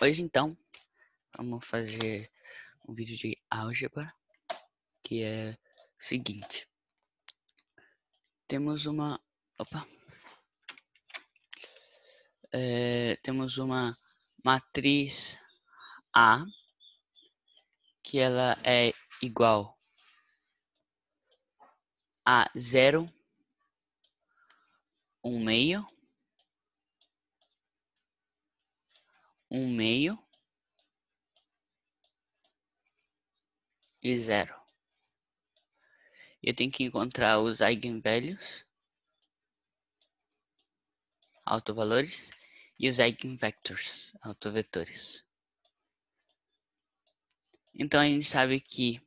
Hoje então vamos fazer um vídeo de álgebra que é o seguinte. Temos uma temos uma matriz A que ela é igual a 0, 1 meio, 1 meio e 0. Eu tenho que encontrar os eigenvalues, autovalores, e os eigenvectors, autovetores. Então a gente sabe que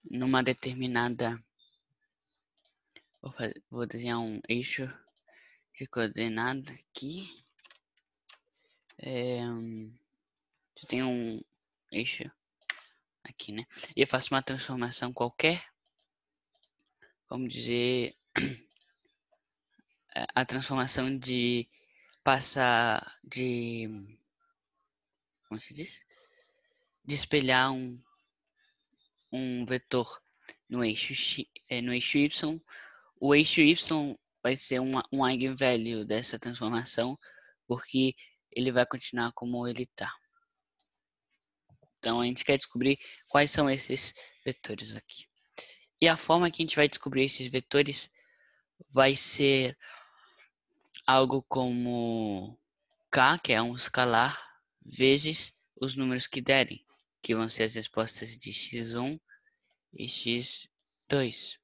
numa determinada... Vou desenhar um eixo de coordenada aqui. Eu tenho um eixo aqui, né? E eu faço uma transformação qualquer. Vamos dizer a transformação de passar de... como se diz? De espelhar um vetor no eixo X, no eixo Y. O eixo Y vai ser um eigenvalue dessa transformação, porque ele vai continuar como ele está. Então a gente quer descobrir quais são esses vetores aqui. E a forma que a gente vai descobrir esses vetores vai ser algo como k, que é um escalar, vezes os números que derem, que vão ser as respostas de x1 e x2.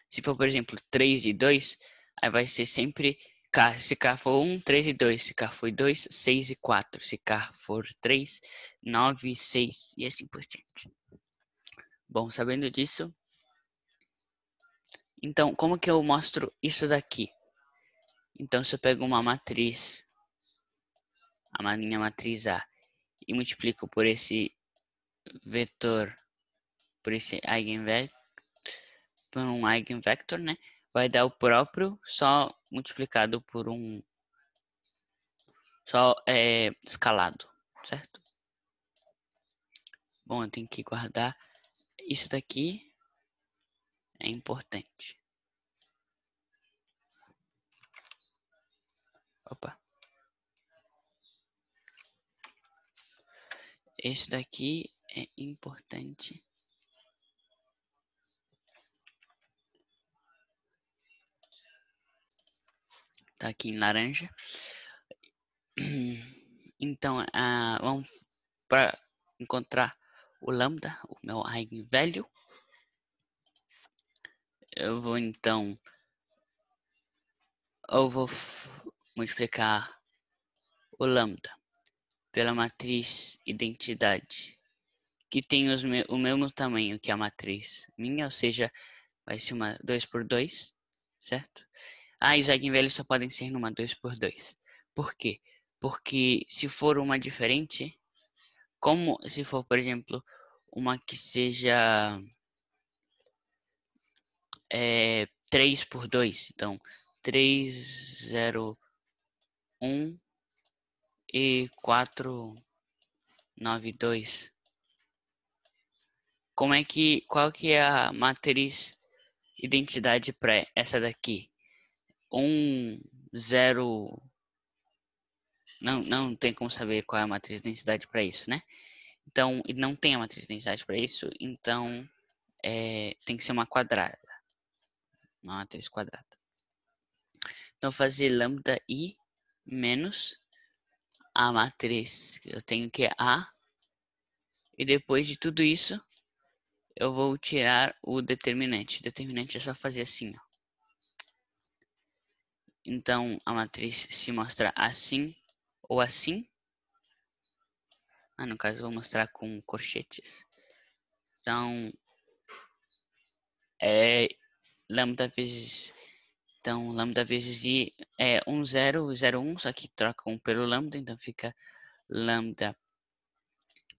Se for, por exemplo, 3 e 2, aí vai ser sempre k. Se k for 1, 3 e 2. Se k for 2, 6 e 4. Se k for 3, 9 e 6. E assim por diante. Bom, sabendo disso, então como que eu mostro isso daqui? Então se eu pego uma matriz, a minha matriz A, e multiplico por esse vetor, por esse eigenvector, por um eigenvector, né? Vai dar o próprio, só multiplicado por um... só escalado, certo? Bom, eu tenho que guardar isso daqui, é importante. Opa. Esse daqui é importante. Tá aqui em laranja. Então, vamos para encontrar o lambda, o meu eigenvalue. Eu vou então, multiplicar o lambda pela matriz identidade, que tem o mesmo tamanho que a matriz minha, ou seja, vai ser uma 2 por 2, certo? E os eigenvalues só podem ser numa 2 por 2. Por quê? Porque se for uma diferente, como se for, por exemplo, uma que seja 3 por 2, então 3, 0, 1 e 4, 9, 2. Qual que é a matriz identidade para essa daqui? 1, 0... Não tem como saber qual é a matriz de densidade para isso, né? Então, não tem a matriz de densidade para isso, então tem que ser uma quadrada. Uma matriz quadrada. Então, fazer lambda i menos a matriz. Eu tenho que é A. E depois de tudo isso, eu vou tirar o determinante. O determinante é só fazer assim, ó. Então, a matriz se mostra assim ou assim. No caso, eu vou mostrar com corchetes. Então, lambda vezes... Então, lambda vezes i é 1, 0, 0, 1, só que troca 1 pelo lambda, então fica lambda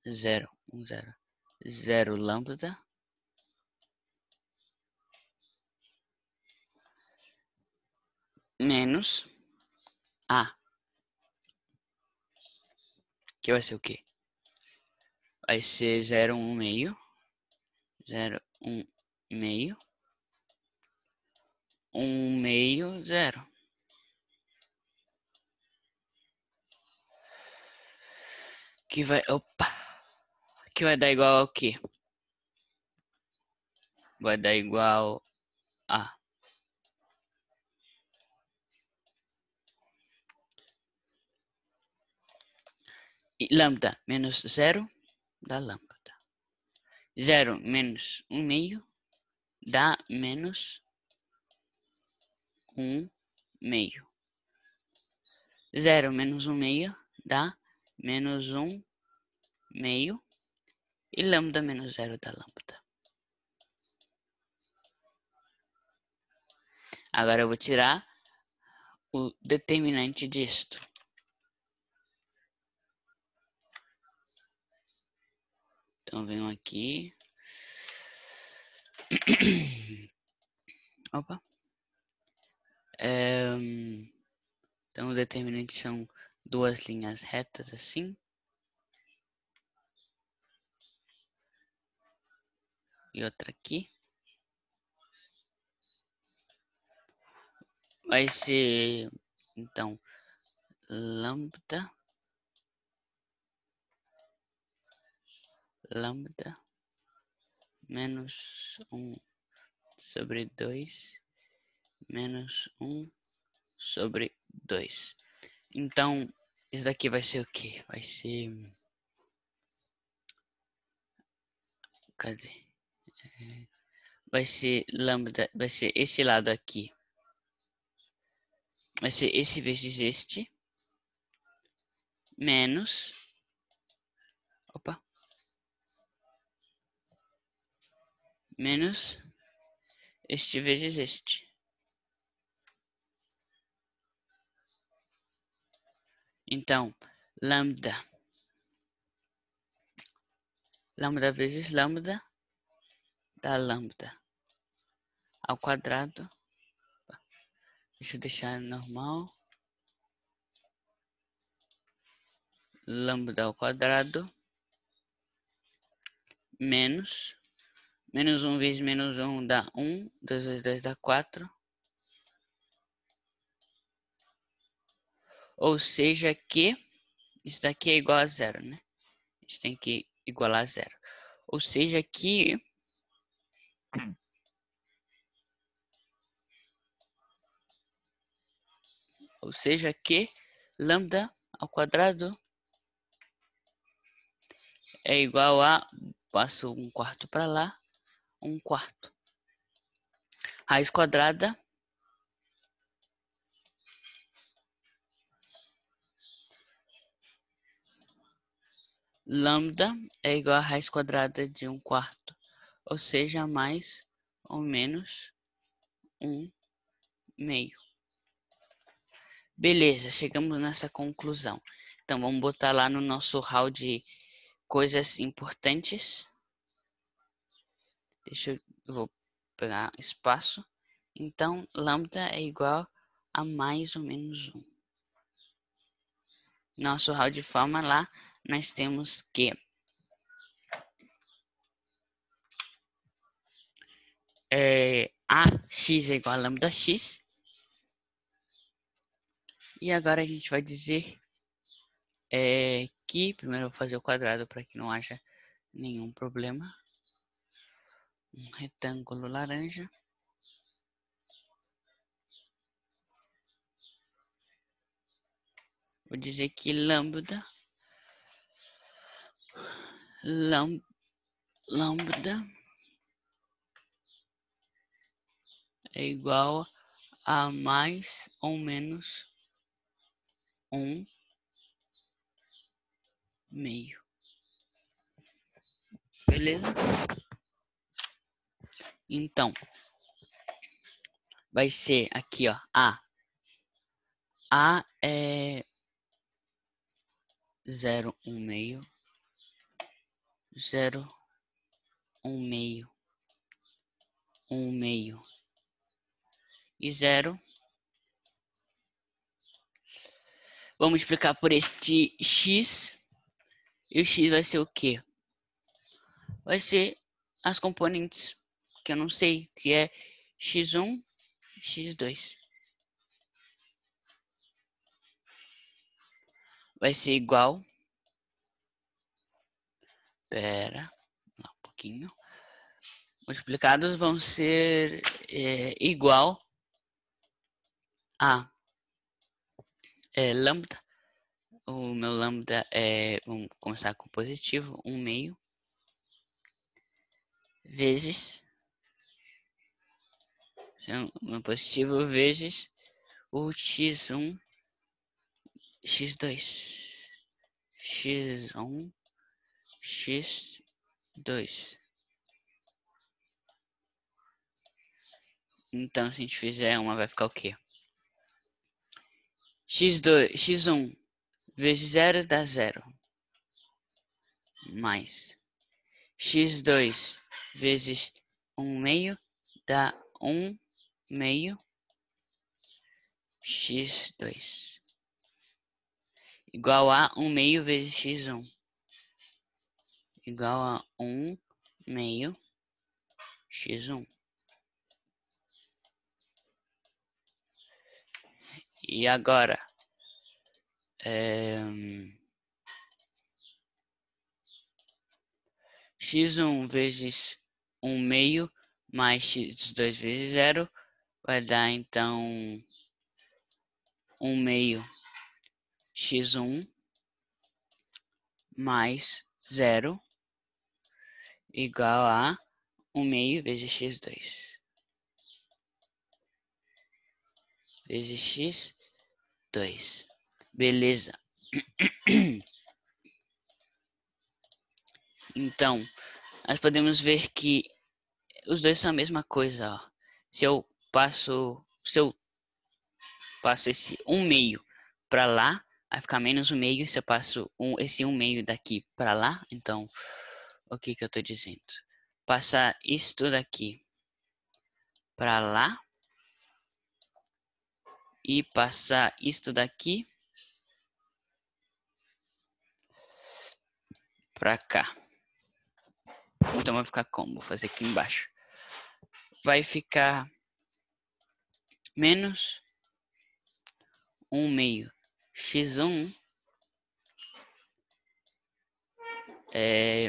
0, 1, 0, 0 lambda menos a. que vai ser o quê? Vai ser 0, 1 meio, 0, 1 meio, 1 meio, 0. Que vai, opa, que vai dar igual ao quê? Vai dar igual a lambda menos 0 dá lambda. 0 menos 1 meio dá menos 1 meio. 0 menos 1 meio dá menos 1 meio. E lambda menos 0 dá lambda. Agora eu vou tirar o determinante disto. Então venho aqui. Opa. Então o determinante são duas linhas retas assim. E outra aqui. Vai ser, então, lambda menos 1 sobre 2 menos 1 sobre 2. Então, isso daqui vai ser o quê? Vai ser... Cadê? Vai ser lambda, vai ser esse lado aqui. Vai ser esse vezes este. Menos... Opa. Menos este vezes este. Então, lambda vezes lambda dá lambda ao quadrado. Deixa eu deixar normal. Lambda ao quadrado menos 1 vezes menos 1 dá 1. 2 vezes 2 dá 4. Ou seja que isso daqui é igual a 0, né? A gente tem que igualar a 0. Ou seja que lambda ao quadrado é igual a, passo 1/4 para lá, 1/4. Raiz quadrada lambda é igual a raiz quadrada de 1/4. Ou seja, mais ou menos 1 meio. Beleza, chegamos nessa conclusão. Então vamos botar lá no nosso hall de coisas importantes. Eu vou pegar espaço. Então lambda é igual a mais ou menos 1. Nosso hall de forma lá, nós temos que AX é igual a lambda x. E agora a gente vai dizer que, primeiro eu vou fazer o quadrado para que não haja nenhum problema. Um retângulo laranja. Vou dizer que lambda é igual a mais ou menos 1 meio. Beleza? Então, vai ser aqui, ó, A é 0, 1 meio, 0, 1 meio, 1 meio e 0. Vamos explicar por este x. E o x vai ser o quê? Vai ser as componentes que eu não sei, que é x1 e x2. Vai ser igual. Pera, lá um pouquinho. Multiplicados vão ser igual a lambda. O meu lambda vamos começar com positivo, 1/2 vezes, o positivo vezes o x1, x2, x1, x2. Então, se a gente fizer uma, vai ficar o quê? x1 vezes 0 dá 0. Mais x2 vezes 1/2 dá 1/2 x2. Igual a 1/2 vezes x1. Igual a 1/2 x1. E agora, x1 vezes 1/2 mais x2 vezes 0 vai dar então 1/2 x1 mais 0 igual a 1/2 vezes x2 vezes x2. Beleza. Então, nós podemos ver que os dois são a mesma coisa, ó. Se eu passo esse 1/2 para lá, vai ficar menos 1/2. Se eu passo esse 1/2 daqui para lá, então, o que eu tô dizendo? Passar isto daqui para lá e passar isto daqui para cá. Então vai ficar como? Vou fazer aqui embaixo. Vai ficar menos 1/2 x1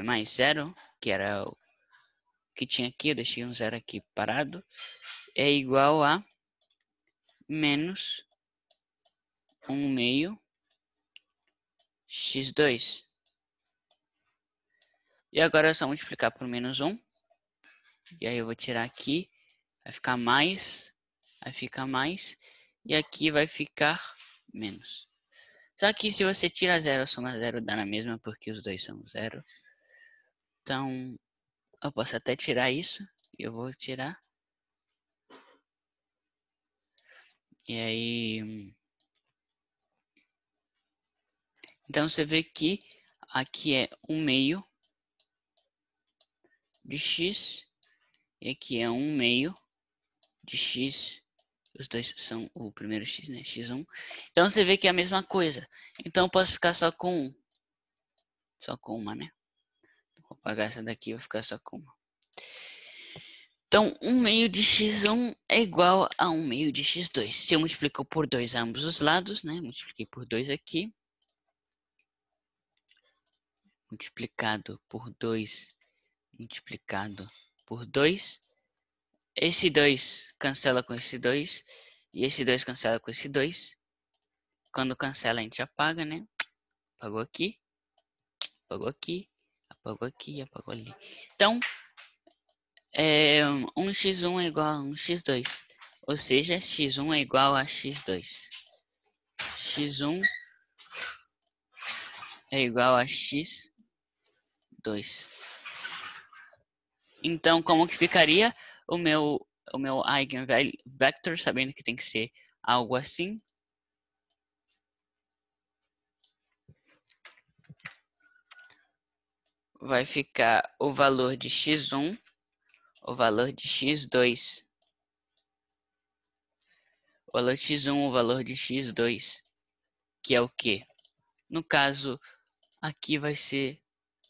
mais 0, que era o que tinha aqui, eu deixei um 0 aqui parado, é igual a menos 1/2 x2. E agora é só multiplicar por menos 1. E aí eu vou tirar aqui, vai ficar mais, vai ficar mais, e aqui vai ficar menos. Só que se você tira 0, soma 0 dá na mesma, porque os dois são 0. Então, eu posso até tirar isso, e eu vou tirar. E aí... Então, você vê que aqui é 1/2 de x, e aqui é 1/2 de x. Os dois são o primeiro x, né? x1. Então, você vê que é a mesma coisa. Então, eu posso ficar só com 1. Só com uma, né? Vou apagar essa daqui e vou ficar só com uma. Então, 1/2 de x1 é igual a 1/2 de x2. Se eu multiplico por 2 a ambos os lados, né? Multipliquei por 2 aqui. Multiplicado por 2. Multiplicado por 2. Esse 2 cancela com esse 2. E esse 2 cancela com esse 2. Quando cancela, a gente apaga, né? Apagou aqui. Apagou aqui. Apagou aqui. Apagou ali. Então, 1x1 é igual a 1x2. Ou seja, x1 é igual a x2. x1 é igual a x2. Então, como que ficaria o meu eigenvector, sabendo que tem que ser algo assim? Vai ficar o valor de x1, o valor de x2. O valor de x1, o valor de x2, que é o quê? No caso, Aqui vai ser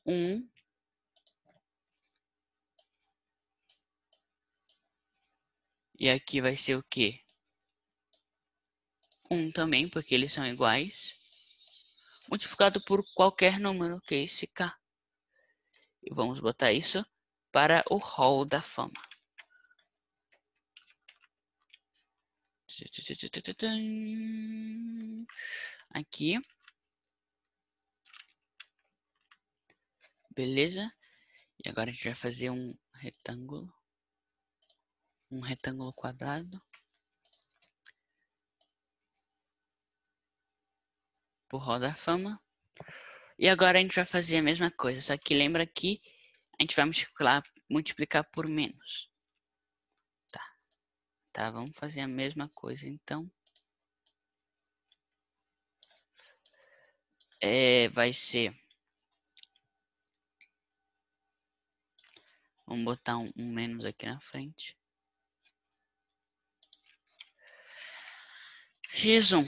1. E aqui vai ser o quê? 1 também, porque eles são iguais. Multiplicado por qualquer número, que é esse K. E vamos botar isso para o hall da fama. Aqui. Beleza? E agora a gente vai fazer um retângulo. Um retângulo quadrado. Por hall da fama. E agora a gente vai fazer a mesma coisa. Só que lembra que a gente vai multiplicar por menos. Tá, vamos fazer a mesma coisa então. Vai ser... Vamos botar um menos aqui na frente. x1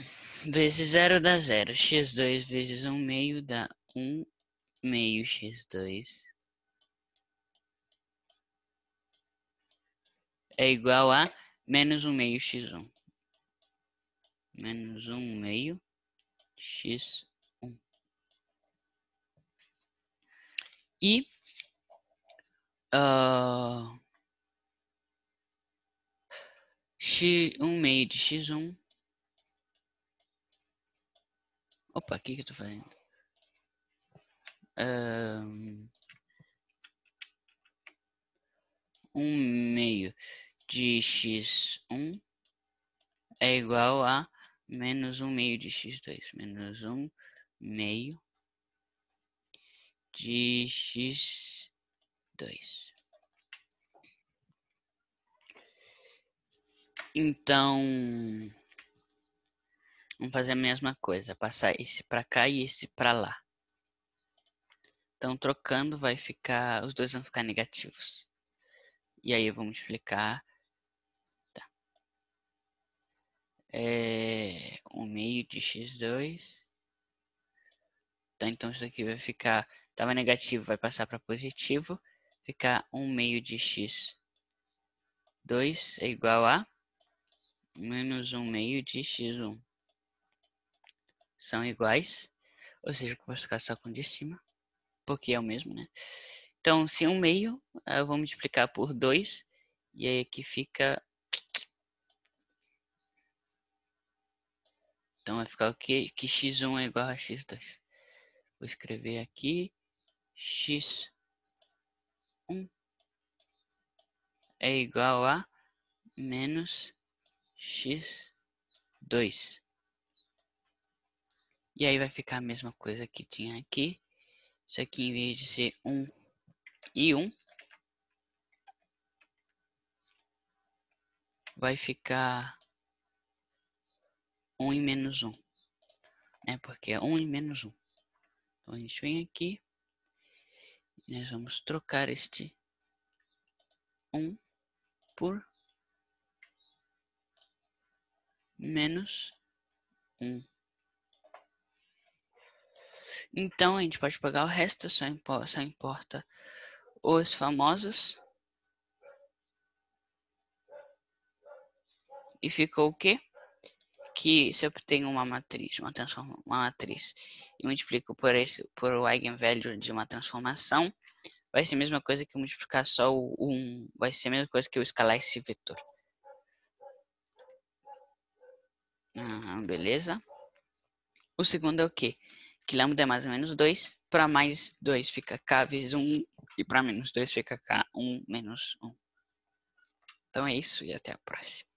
vezes 0 dá 0. x2 vezes 1 meio dá 1 meio x2. É igual a menos 1 meio x1. Menos 1 meio x1. E... x1 meio de x1. Opa, o que eu tô fazendo? 1 meio de x1 é igual a menos 1 meio de x2. Menos 1 meio de x2. Então, vamos fazer a mesma coisa. Passar esse para cá e esse para lá. Então, trocando, vai ficar... Os dois vão ficar negativos. E aí eu vou multiplicar... Tá. 1 meio de x2. Tá, então isso aqui vai ficar... Estava negativo, vai passar para positivo. Ficar 1 meio de x2 é igual a menos 1 meio de x1. São iguais. Ou seja, eu posso ficar só com o de cima. Porque é o mesmo, né? Então, se 1 meio, eu vou multiplicar por 2. E aí aqui fica... Então vai ficar o quê? Que x1 é igual a x2. Vou escrever aqui. x1 é igual a menos x2. E aí vai ficar a mesma coisa que tinha aqui. Isso aqui, em vez de ser 1 e 1, vai ficar 1 e menos 1. Né? Porque é 1 e menos 1. Então a gente vem aqui. E nós vamos trocar este 1 por menos 1. Então a gente pode pegar o resto, só importa os famosos. E ficou o quê? Que se eu tenho uma matriz, uma matriz e multiplico por o eigenvalue de uma transformação, vai ser a mesma coisa que eu multiplicar só o 1, vai ser a mesma coisa que eu escalar esse vetor. Beleza? O segundo é o quê? Que lambda é mais ou menos 2, para mais 2 fica k vezes 1 e para menos 2 fica k, 1 menos 1. Então é isso e até a próxima.